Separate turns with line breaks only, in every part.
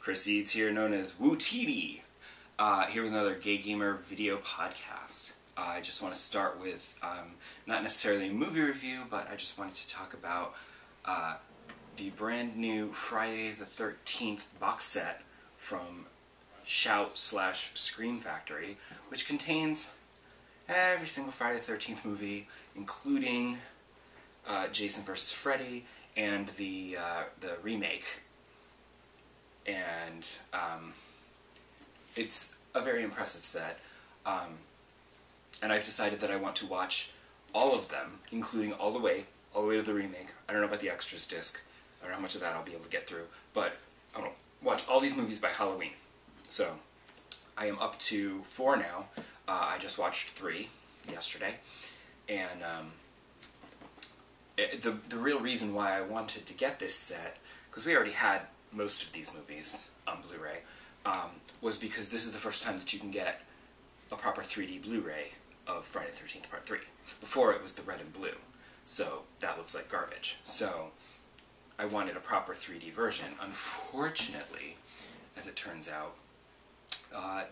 Chris Eads here, known as Wootini, here with another Gay Gamer video podcast. I just want to start with, not necessarily a movie review, but I just wanted to talk about the brand new Friday the 13th box set from Shout/Scream Factory, which contains every single Friday the 13th movie, including Jason vs. Freddy and the remake. And it's a very impressive set. And I've decided that I want to watch all of them, including all the way to the remake. I don't know about the extras disc. I don't know how much of that I'll be able to get through, but I'm going to watch all these movies by Halloween. So I am up to 4 now. I just watched 3 yesterday, and the real reason why I wanted to get this set, because we already had most of these movies on Blu-ray, was because this is the first time that you can get a proper 3D Blu-ray of Friday the 13th Part 3. Before it was the red and blue, so that looks like garbage. So I wanted a proper 3D version. Unfortunately, as it turns out,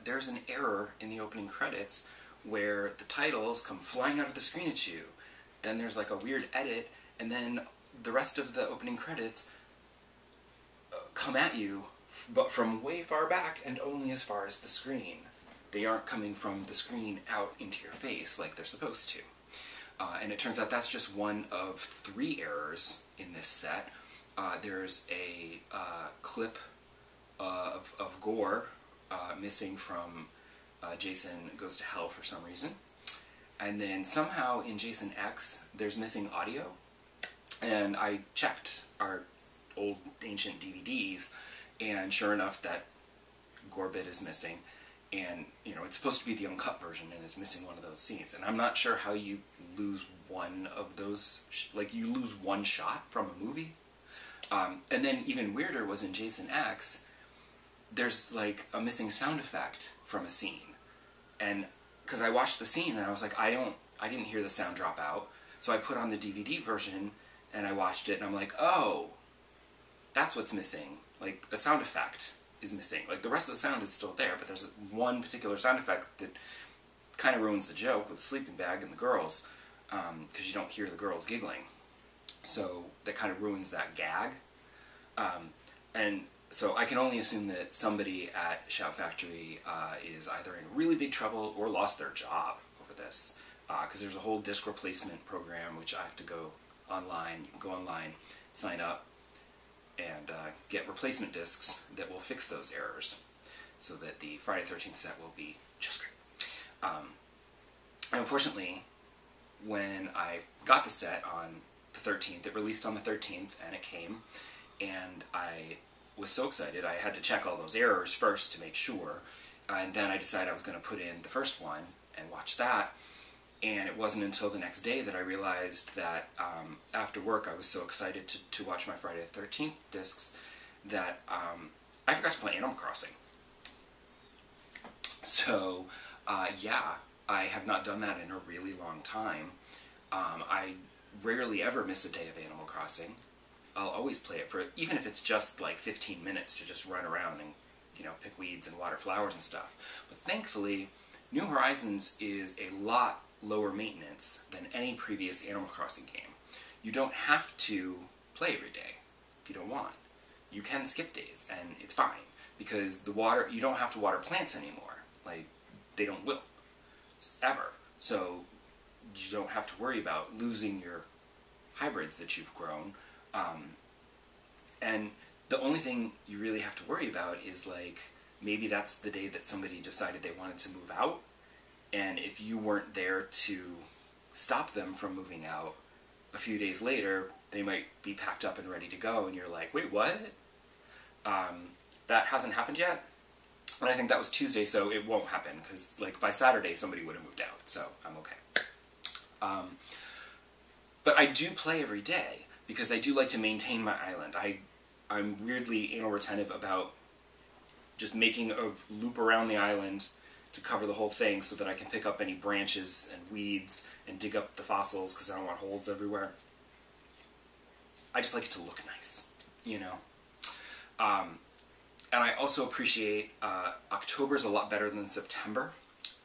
there's an error in the opening credits where the titles come flying out of the screen at you. Then there's like a weird edit, and then the rest of the opening credits come at you, but from way far back and only as far as the screen. They aren't coming from the screen out into your face like they're supposed to. And it turns out that's just one of 3 errors in this set. There's a clip of gore missing from Jason Goes to Hell for some reason. And then somehow in Jason X, there's missing audio. And I checked our old ancient DVDs, and sure enough, that gore bit is missing. And, you know, it's supposed to be the uncut version, and it's missing one of those scenes. And I'm not sure how you lose one of those, like, you lose one shot from a movie. And then even weirder was in Jason X, there's, like, a missing sound effect from a scene. And, because I watched the scene, and I was like, I didn't hear the sound drop out. So I put on the DVD version, and I watched it, and I'm like, oh, that's what's missing. Like, a sound effect is missing. Like, the rest of the sound is still there, but there's one particular sound effect that kind of ruins the joke with the sleeping bag and the girls, because you don't hear the girls giggling. So that kind of ruins that gag. And so I can only assume that somebody at Shout Factory is either in really big trouble or lost their job over this, because there's a whole disc replacement program which I have to go online. You can go online, sign up, and get replacement discs that will fix those errors, so that the Friday the 13th set will be just great. And unfortunately, when I got the set on the 13th, it released on the 13th, and it came, and I was so excited. I had to check all those errors first to make sure, and then I decided I was going to put in the first one and watch that. And it wasn't until the next day that I realized that after work I was so excited to watch my Friday the 13th discs that I forgot to play Animal Crossing. So, yeah, I have not done that in a really long time. I rarely ever miss a day of Animal Crossing. I'll always play it for, even if it's just like 15 minutes to just run around and, you know, pick weeds and water flowers and stuff. But thankfully, New Horizons is a lot lower maintenance than any previous Animal Crossing game. You don't have to play every day if you don't want. You can skip days, and it's fine, because the water, you don't have to water plants anymore. Like, they don't wilt, ever. So you don't have to worry about losing your hybrids that you've grown. And the only thing you really have to worry about is, like, maybe that's the day that somebody decided they wanted to move out, and if you weren't there to stop them from moving out, a few days later, they might be packed up and ready to go, and you're like, wait, what? That hasn't happened yet? And I think that was Tuesday, so it won't happen, because, like, by Saturday, somebody would have moved out, so I'm okay. But I do play every day, because I do like to maintain my island. I'm weirdly anal retentive about just making a loop around the island to cover the whole thing so that I can pick up any branches and weeds and dig up the fossils because I don't want holes everywhere. I just like it to look nice, you know? And I also appreciate October's a lot better than September.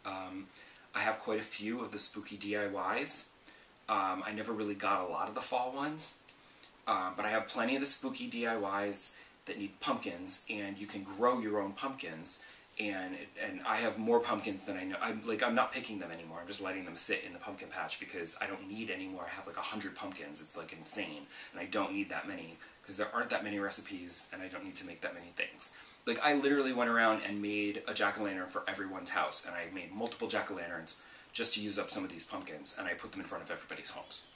I have quite a few of the spooky DIYs. I never really got a lot of the fall ones, but I have plenty of the spooky DIYs that need pumpkins, and you can grow your own pumpkins. And I have more pumpkins than I know. I'm not picking them anymore. I'm just letting them sit in the pumpkin patch because I don't need any more. I have like 100 pumpkins. It's like insane, and I don't need that many because there aren't that many recipes, and I don't need to make that many things. Like, I literally went around and made a jack-o'-lantern for everyone's house, and I made multiple jack-o'-lanterns just to use up some of these pumpkins, and I put them in front of everybody's homes.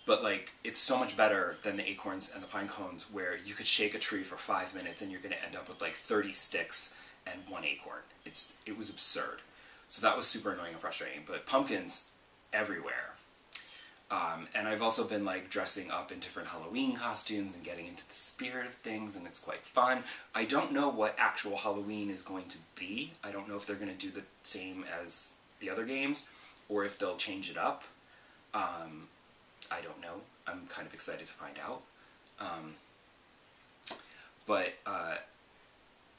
But, like, it's so much better than the acorns and the pine cones, where you could shake a tree for 5 minutes and you're going to end up with, like, 30 sticks and 1 acorn. It was absurd. So that was super annoying and frustrating. But pumpkins everywhere. And I've also been, like, dressing up in different Halloween costumes and getting into the spirit of things, and it's quite fun. I don't know what actual Halloween is going to be. I don't know if they're going to do the same as the other games, or if they'll change it up. I don't know. I'm kind of excited to find out. But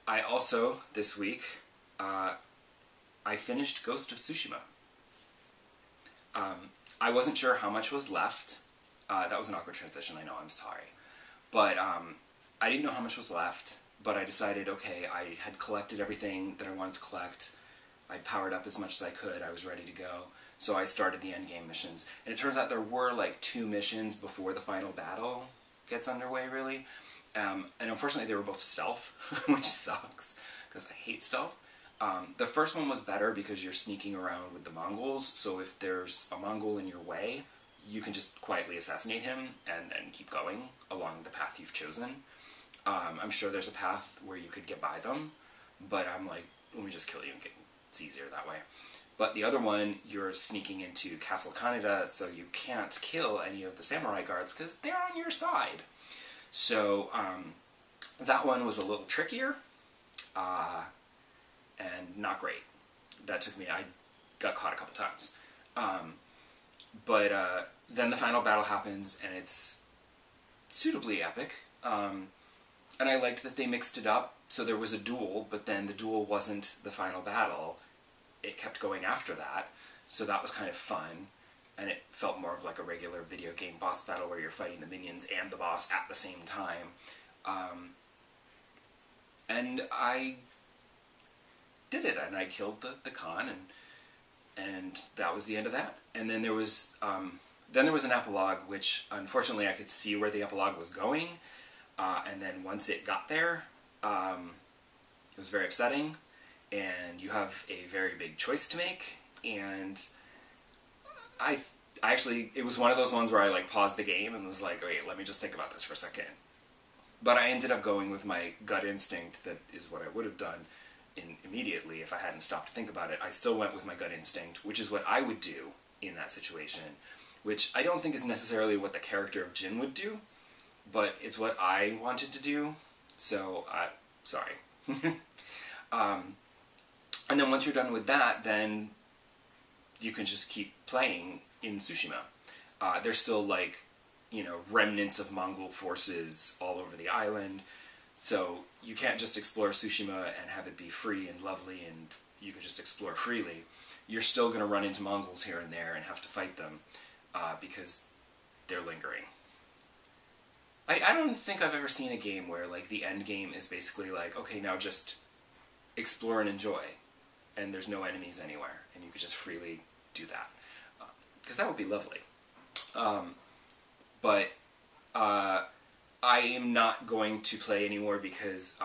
I also, this week, I finished Ghost of Tsushima. I wasn't sure how much was left. That was an awkward transition, I know, I'm sorry. But I didn't know how much was left, but I decided, okay, I had collected everything that I wanted to collect. I'd powered up as much as I could. I was ready to go. So I started the endgame missions. And it turns out there were like 2 missions before the final battle gets underway, really. And unfortunately they were both stealth, which sucks, because I hate stealth. The first one was better because you're sneaking around with the Mongols, so if there's a Mongol in your way, you can just quietly assassinate him and then keep going along the path you've chosen. I'm sure there's a path where you could get by them, but I'm like, let me just kill you and it's easier that way. But the other one, you're sneaking into Castle Kaneda, so you can't kill any of the samurai guards because they're on your side. So that one was a little trickier and not great. That took me, I got caught a couple times. But then the final battle happens, and it's suitably epic. And I liked that they mixed it up, so there was a duel, but then the duel wasn't the final battle. It kept going after that, so that was kind of fun, and it felt more of like a regular video game boss battle where you're fighting the minions and the boss at the same time. And I did it, and I killed the Khan, and that was the end of that. And then there was an epilogue, which unfortunately I could see where the epilogue was going, and then once it got there, it was very upsetting. And you have a very big choice to make, and I actually, it was one of those ones where I like paused the game and was like, wait, let me just think about this for a second. But I ended up going with my gut instinct, that is what I would have done immediately if I hadn't stopped to think about it. I still went with my gut instinct, which is what I would do in that situation, which I don't think is necessarily what the character of Jin would do, but it's what I wanted to do, so sorry. And then once you're done with that, then you can just keep playing in Tsushima. There's still, like, you know, remnants of Mongol forces all over the island, so you can't just explore Tsushima and have it be free and lovely and you can just explore freely. You're still going to run into Mongols here and there and have to fight them, because they're lingering. I don't think I've ever seen a game where, like, the end game is basically like, okay, now just explore and enjoy, and there's no enemies anywhere, and you could just freely do that. Because that would be lovely. But I am not going to play anymore because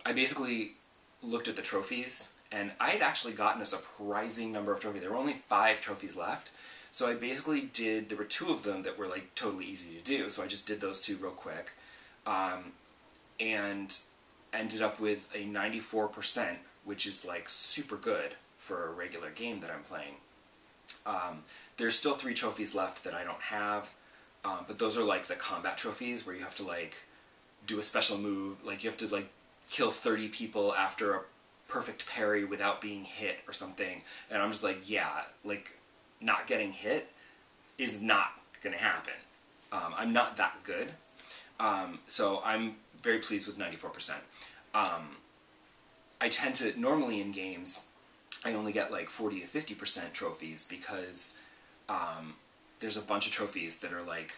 I basically looked at the trophies, and I had actually gotten a surprising number of trophies. There were only 5 trophies left, so I basically did, there were 2 of them that were like totally easy to do, so I just did those 2 real quick, and ended up with a 94%, which is like super good for a regular game that I'm playing. There's still 3 trophies left that I don't have, but those are like the combat trophies where you have to like do a special move, like you have to like kill 30 people after a perfect parry without being hit or something, and I'm just like, yeah, like not getting hit is not gonna happen. I'm not that good, So I'm very pleased with 94%. I tend to, normally in games, I only get like 40 to 50% trophies because there's a bunch of trophies that are like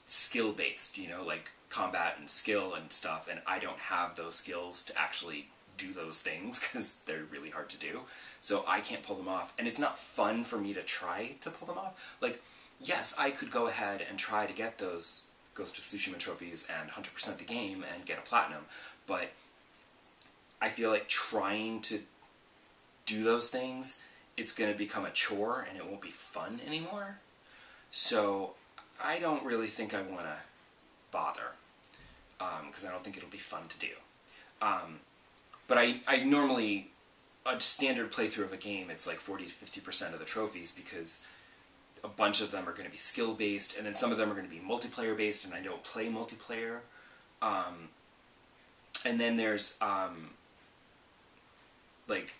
skill-based, you know, like combat and skill and stuff, and I don't have those skills to actually do those things because they're really hard to do, so I can't pull them off, and it's not fun for me to try to pull them off. Like, yes, I could go ahead and try to get those Ghost of Tsushima trophies and 100% the game and get a platinum, but I feel like trying to do those things, it's going to become a chore and it won't be fun anymore. So I don't really think I want to bother, because I don't think it'll be fun to do. But I normally, a standard playthrough of a game, it's like 40 to 50% of the trophies, because a bunch of them are going to be skill-based, and then some of them are going to be multiplayer-based, and I don't play multiplayer. And then there's, like,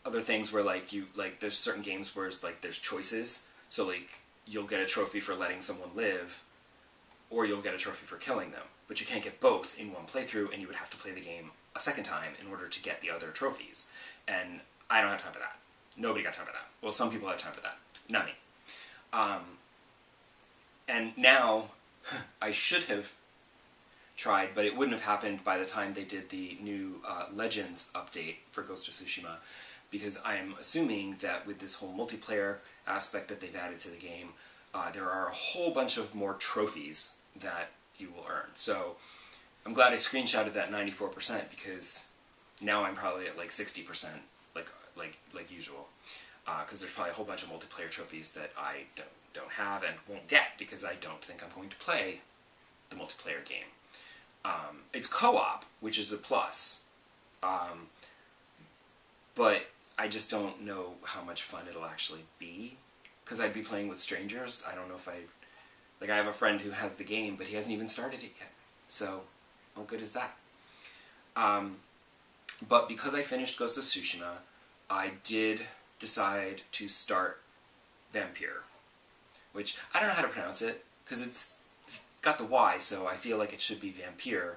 other things where, like, there's certain games where it's, like, there's choices. So, like, you'll get a trophy for letting someone live, or you'll get a trophy for killing them. But you can't get both in one playthrough, and you would have to play the game a second time in order to get the other trophies. And I don't have time for that. Nobody got time for that. Well, some people have time for that. Not me. And now, I should have tried, but it wouldn't have happened by the time they did the new Legends update for Ghost of Tsushima, because I'm assuming that with this whole multiplayer aspect that they've added to the game, there are a whole bunch of more trophies that you will earn. So I'm glad I screenshotted that 94%, because now I'm probably at like 60%, like usual, because there's probably a whole bunch of multiplayer trophies that I don't have and won't get because I don't think I'm going to play the multiplayer game. It's co-op, which is a plus, but I just don't know how much fun it'll actually be, because I'd be playing with strangers. I don't know if I have a friend who has the game, but he hasn't even started it yet, so how good is that? But because I finished Ghost of Tsushima, I did decide to start Vampyr, which I don't know how to pronounce it, because it's got the Y, so I feel like it should be Vampyr,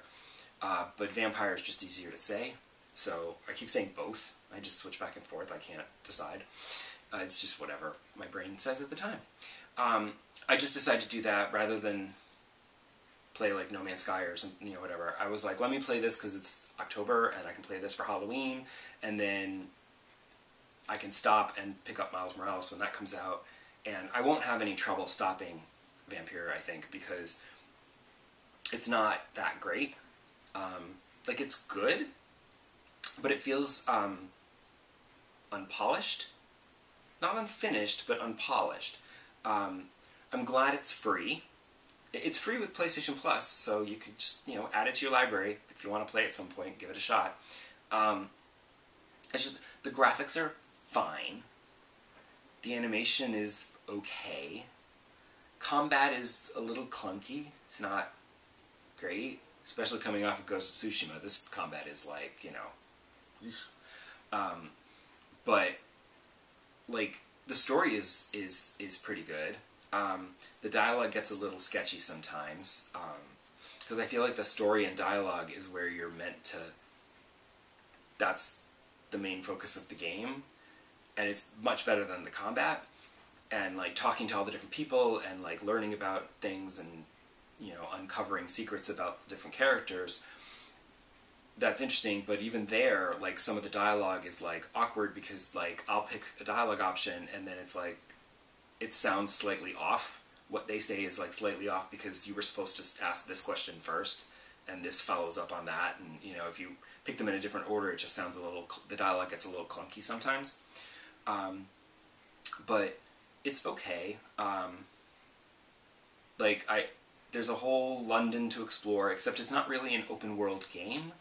but vampire is just easier to say, so I keep saying both. I just switch back and forth. I can't decide. It's just whatever my brain says at the time. I just decided to do that rather than play like No Man's Sky or something, you know, whatever. I was like, let me play this because it's October and I can play this for Halloween, and then I can stop and pick up Miles Morales when that comes out, and I won't have any trouble stopping Vampyr, I think, because it's not that great. Like, it's good, but it feels unpolished. Not unfinished, but unpolished. I'm glad it's free. It's free with PlayStation Plus, so you could just, you know, add it to your library if you want to play at some point, give it a shot. It's just, the graphics are fine. The animation is okay. Combat is a little clunky. It's not great, especially coming off of Ghost of Tsushima. This combat is like, you know, but like the story is pretty good. The dialogue gets a little sketchy sometimes, because I feel like the story and dialogue is where you're meant to. That's the main focus of the game, and it's much better than the combat. And like talking to all the different people and like learning about things and, you know, uncovering secrets about different characters, that's interesting. But even there, like, some of the dialogue is like awkward because like I'll pick a dialogue option and then it's like it sounds slightly off. What they say is like slightly off because you were supposed to ask this question first and this follows up on that, and you know, if you pick them in a different order, it just sounds a little, the dialogue gets a little clunky sometimes. But it's okay. Like, there's a whole London to explore, except it's not really an open world game.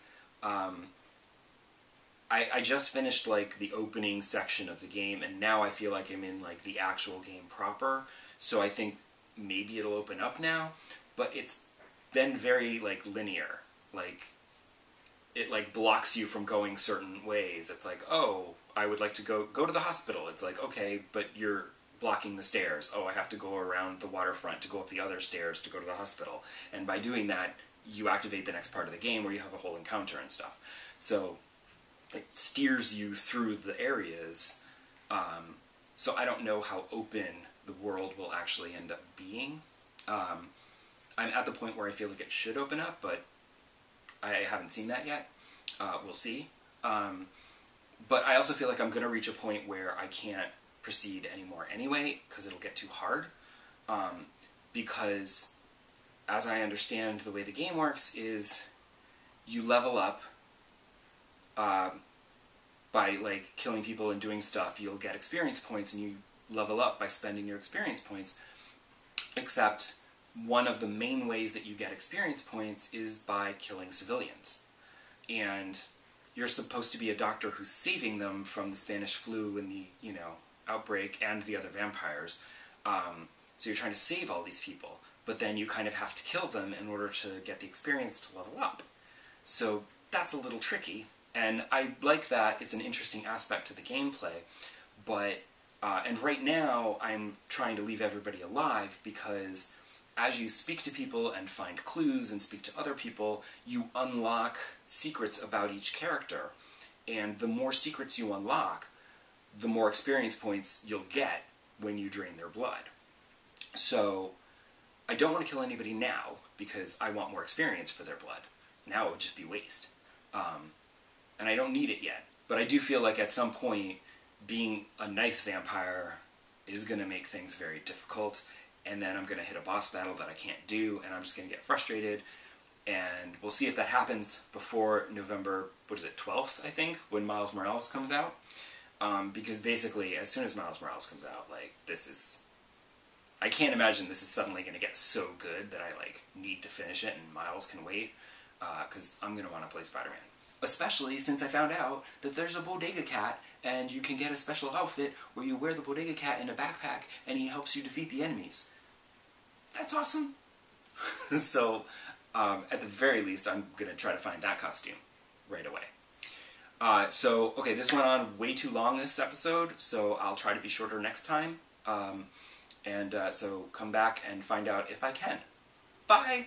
I just finished like the opening section of the game, and now I feel like I'm in like the actual game proper, so I think maybe it'll open up now, but it's been very like linear. Like, it like blocks you from going certain ways. It's like, oh, I would like to go to the hospital. It's like, okay, but you're blocking the stairs. Oh, I have to go around the waterfront to go up the other stairs to go to the hospital. And by doing that, you activate the next part of the game where you have a whole encounter and stuff. So it steers you through the areas. So I don't know how open the world will actually end up being. I'm at the point where I feel like it should open up, but I haven't seen that yet. We'll see. But I also feel like I'm going to reach a point where I can't proceed anymore anyway, because it'll get too hard. Because, as I understand the way the game works, is you level up by, like, killing people and doing stuff. You'll get experience points, and you level up by spending your experience points. Except, one of the main ways that you get experience points is by killing civilians. And you're supposed to be a doctor who's saving them from the Spanish flu and the, you know, outbreak and the other vampires. So you're trying to save all these people, but then you kind of have to kill them in order to get the experience to level up. So that's a little tricky, and I like that it's an interesting aspect to the gameplay, but, and right now I'm trying to leave everybody alive because as you speak to people and find clues and speak to other people, you unlock secrets about each character. And the more secrets you unlock, the more experience points you'll get when you drain their blood. So, I don't want to kill anybody now, because I want more experience for their blood. Now it would just be waste. And I don't need it yet. But I do feel like at some point, being a nice vampire is going to make things very difficult, and then I'm going to hit a boss battle that I can't do, and I'm just going to get frustrated, and we'll see if that happens before November, 12th, I think, when Miles Morales comes out, because basically, as soon as Miles Morales comes out, like, this is, I can't imagine this is suddenly going to get so good that I, like, need to finish it, and Miles can wait, because I'm going to want to play Spider-Man. Especially since I found out that there's a Bodega Cat, and you can get a special outfit where you wear the Bodega Cat in a backpack, and he helps you defeat the enemies. That's awesome! So, at the very least, I'm going to try to find that costume right away. Okay, this went on way too long this episode, so I'll try to be shorter next time. So come back and find out if I can. Bye!